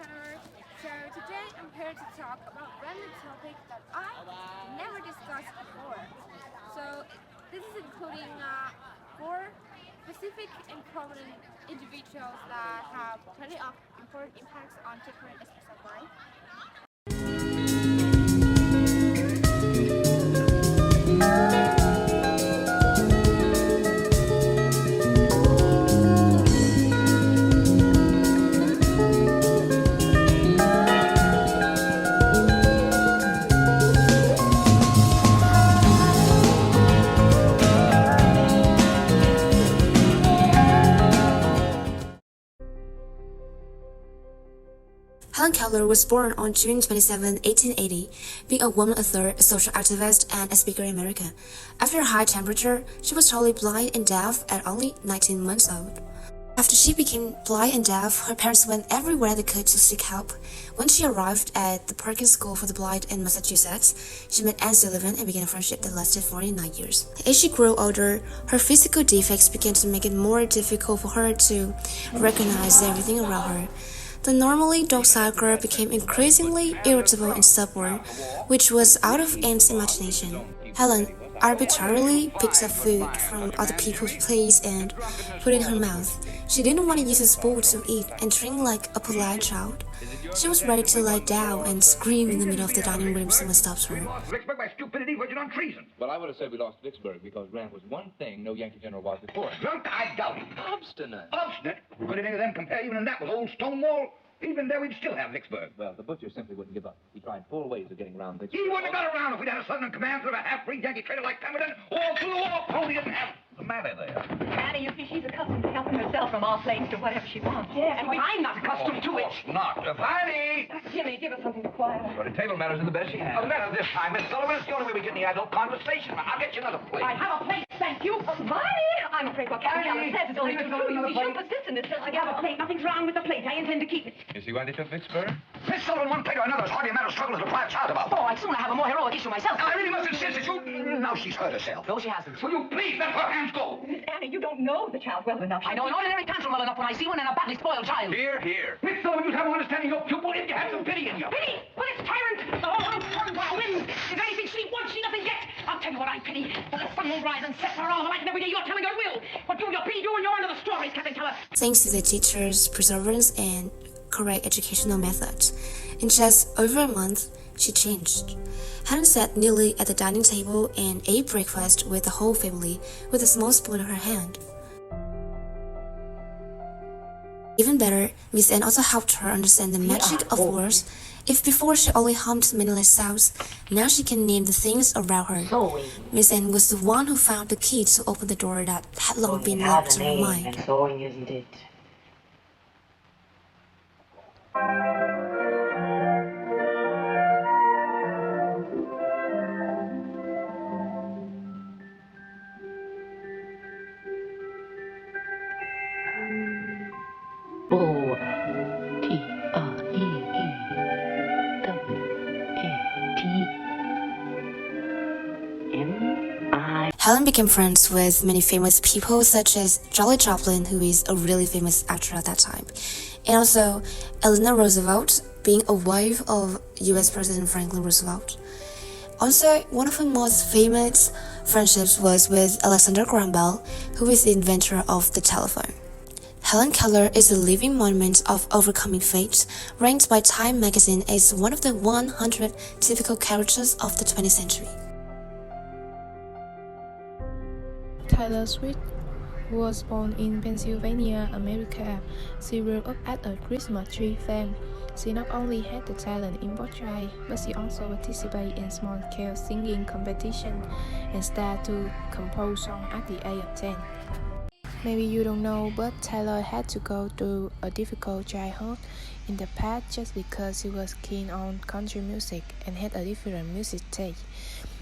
Taylor. So today I'm here to talk about random topic that I never discussed before. So this is including four specific and prominent individuals that have plenty of important impacts on different aspects of life. Helen Keller was born on June 27, 1880, being a woman author, a social activist, and a speaker in America. After a high temperature, she was totally blind and deaf at only 19 months old. After she became blind and deaf, her parents went everywhere they could to seek help. When she arrived at the Perkins School for the Blind in Massachusetts, she met Anne Sullivan and began a friendship that lasted 49 years. As she grew older, her physical defects began to make it more difficult for her to recognize everything around her. The normally docile girl became increasingly irritable and stubborn, which was out of Anne's imagination. Helen arbitrarily picked up food from other people's plates and put it in her mouth. She didn't want to use a spoon to eat and drink like a polite child. She was ready to lie down and scream in the middle of the dining room if someone stopped her. Vicksburg by stupidity, verging on treason. Well, I would have said we lost Vicksburg because Grant was one thing no Yankee general was before. Drunk? I doubt it. Obstinate. Obstinate? Could any of them compare even in that with old Stonewall? Even there, we'd still have Vicksburg. Well, the butcher simply wouldn't give up. He tried 4 ways of getting around Vicksburg. He wouldn't have got around if we'd had a Southern command of a half-breed Yankee trader like Pemberton. All through the war, Pony didn't have the matter there. Annie, you see, she's accustomed to helping herself from our plates to whatever she wants. Yeah, and I'm not accustomed to it. Not. Fanny! Jimmy, give us something to quiet her. But the table manners are the best she has. A letter this time, Miss Sullivan. It's the only way we get any adult conversation. I'll get you another plate. I have a plate, thank you. Bonnie! I'm afraid what Captain Keller says is only too true. You shouldn't persist in this. I have a plate. Nothing's wrong with the plate. I intend to keep it. You see why they took Vicksburg? Miss Sullivan, one plate or another is hardly a matter of struggle to apply a child about. Oh, I'd sooner have a more heroic issue myself. Now, I really must insist that you... Now she's hurt herself. No, she hasn't. Will you please let her hands go? Miss Annie, you don't know the child well enough. I know an ordinary tantrum well enough when I see one in a badly spoiled child. Here, here. Miss Sullivan, you have no understanding your pupil if you have some pity in you. Pity? But it's tyrant. The whole house turned by winds. Is there anything she wants she doesn't get? I'll tell you what I pity. That the sun will rise and set her all alike, and every day you're telling her will. What do you be doing? You're under the strawberries, Captain Keller. Thanks to the teachers' perseverance and correct educational methods, in just over a month, she changed. Helen sat nearly at the dining table and ate breakfast with the whole family with a small spoon in her hand. Even better, Miss Anne also helped her understand the magic of words. If before she only hummed meaningless sounds, now she can name the things around her. Miss Anne was the one who found the key to open the door that had long been locked in her mind. Sewing, isn't it? Helen became friends with many famous people such as Charlie Chaplin, who is a really famous actor at that time, and also Eleanor Roosevelt, being a wife of US President Franklin Roosevelt. Also, one of her most famous friendships was with Alexander Graham Bell, who is the inventor of the telephone. Helen Keller is a living monument of overcoming fate, ranked by Time magazine as one of the 100 typical characters of the 20th century. Taylor Swift was born in Pennsylvania, America. She grew up at a Christmas tree farm. She not only had the talent in portrait, but she also participated in small-scale singing competition and started to compose songs at the age of 10. Maybe you don't know, but Taylor had to go through a difficult childhood in the past just because she was keen on country music and had a different music taste.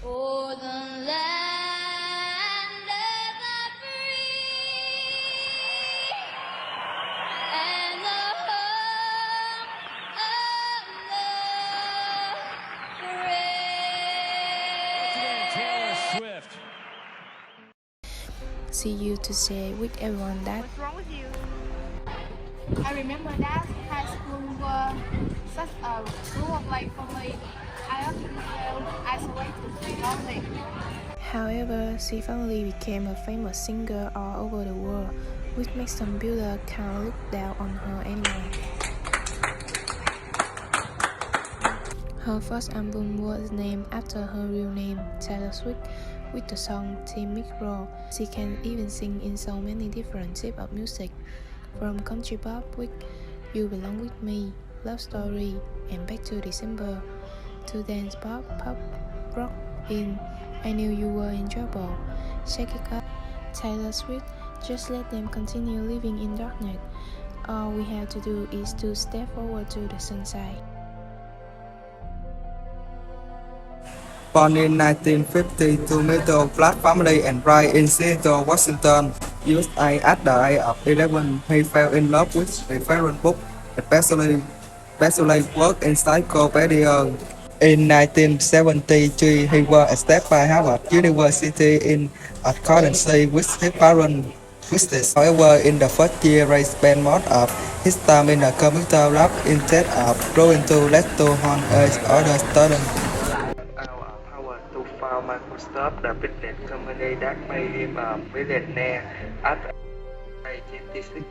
Oh, the land of the free and the home of the brave. Taylor Swift. She used to say with everyone that What's wrong with you? I remember that high school who were such a rule of life family, I often felt isolated and lonely. However, she finally became a famous singer all over the world, which makes some builder can't look down on her anymore. Her first album was named after her real name, Taylor Swift, with the song Teen Micro. She can even sing in so many different types of music, from country pop with You Belong With Me, Love Story, and Back to December, to dance pop, rock in I Knew You Were in Trouble, Shake It Up. Taylor Swift, just let them continue living in darkness. All we have to do is to step forward to the sunshine. Born in 1950 to middle-class family and raised in Seattle, Washington, USA at the age of 11, he fell in love with different books, especially work encyclopedia. In 1973, he was accepted by Harvard University in accountancy with his parents' wishes. However, in the first year, he spent most of his time in a computer lab instead of going to lecture on as other students. Power to found Microsoft, the business company that made him a millionaire at age 26.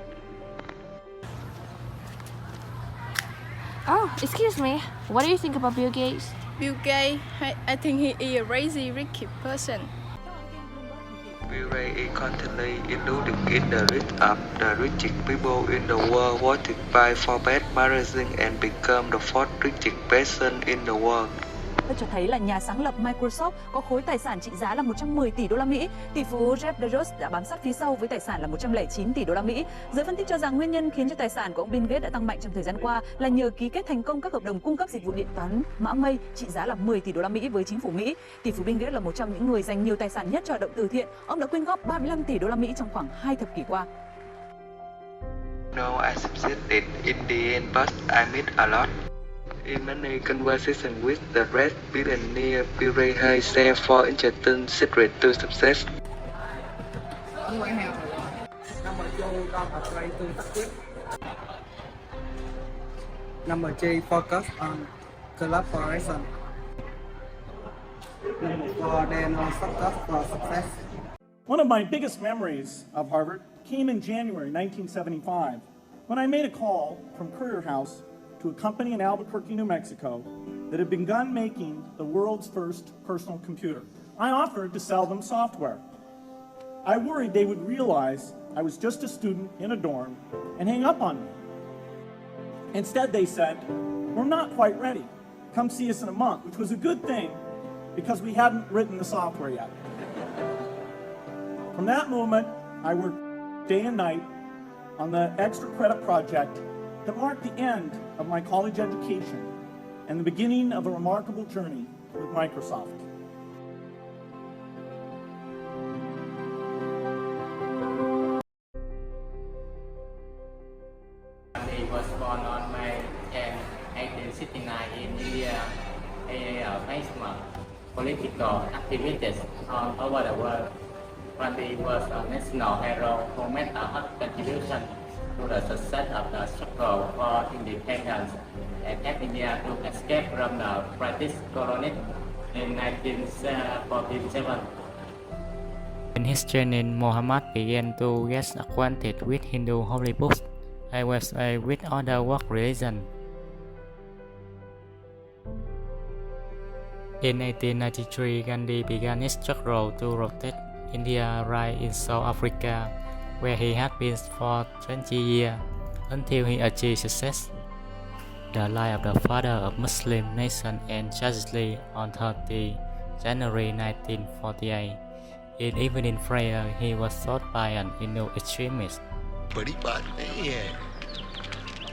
Oh, excuse me. What do you think about Bill Gates? Bill Gates, I think he is a crazy rich person. Bill Gates is currently included in the list of the richest people in the world, voted by Forbes magazine, and become the fourth richest person in the world. Cho thấy là nhà sáng lập Microsoft có khối tài sản trị giá là 110 tỷ đô la Mỹ. Tỷ phú Jeff Bezos đã bám sát phía sau với tài sản là 109 tỷ đô la Mỹ. Giới phân tích cho rằng nguyên nhân khiến cho tài sản của ông Bill Gates đã tăng mạnh trong thời gian qua là nhờ ký kết thành công các hợp đồng cung cấp dịch vụ điện toán mã mây trị giá là 10 tỷ đô la Mỹ với chính phủ Mỹ. Tỷ phú Bill Gates là một trong những người dành nhiều tài sản nhất cho hoạt động từ thiện. Ông đã quyên góp 35 tỷ đô la Mỹ trong khoảng 2 thập kỷ qua. No, I succeeded in the end, but I missed a lot. In many conversations with the red billionaire, Bill Gates has shared four interesting secrets to success. Number G, focus on collaboration. Number 4, there no shortcut for success. One of my biggest memories of Harvard came in January 1975 when I made a call from Courier House to a company in Albuquerque, New Mexico that had begun making the world's first personal computer. I offered to sell them software. I worried they would realize I was just a student in a dorm and hang up on me. Instead, they said, "We're not quite ready. Come see us in a month," which was a good thing because we hadn't written the software yet. From that moment, I worked day and night on the extra credit project that marked the end of my college education and the beginning of a remarkable journey with Microsoft. He was born on May 10, 1869 in India. He is a famous political activist all over the world. Gandhi was a national hero who made a hard contribution to the success of the struggle for independence and helped India to escape from the British colony in 1947. In his journey, Muhammad began to get acquainted with Hindu holy books and was with other world religions. In 1893, Gandhi began his struggle to rotate India right in South Africa, where he had been for 20 years, until he achieved success. The life of the father of Muslim nation ended tragically on 30 January 1948. In evening prayer, he was shot by an Hindu extremist. बड़ी बात नहीं है.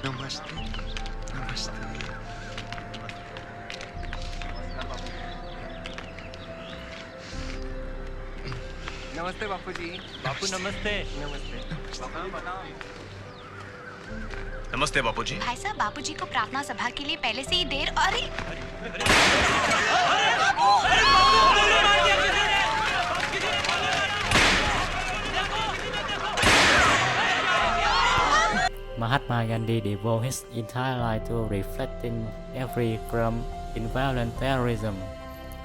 नमस्ते, नमस्ते. नमस्ते बापू जी. बापू नमस्ते. नमस्ते. नमस्ते बापू जी. भाई साहब, बापू जी को प्रार्थना सभा के लिए पहले से ही देर अरे Mahatma Gandhi devoted his entire life to reflecting every from violent terrorism,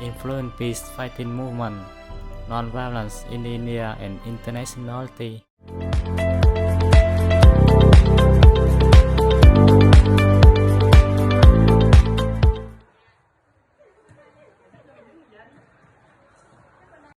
influence peace fighting movement, non-violence in India and internationality.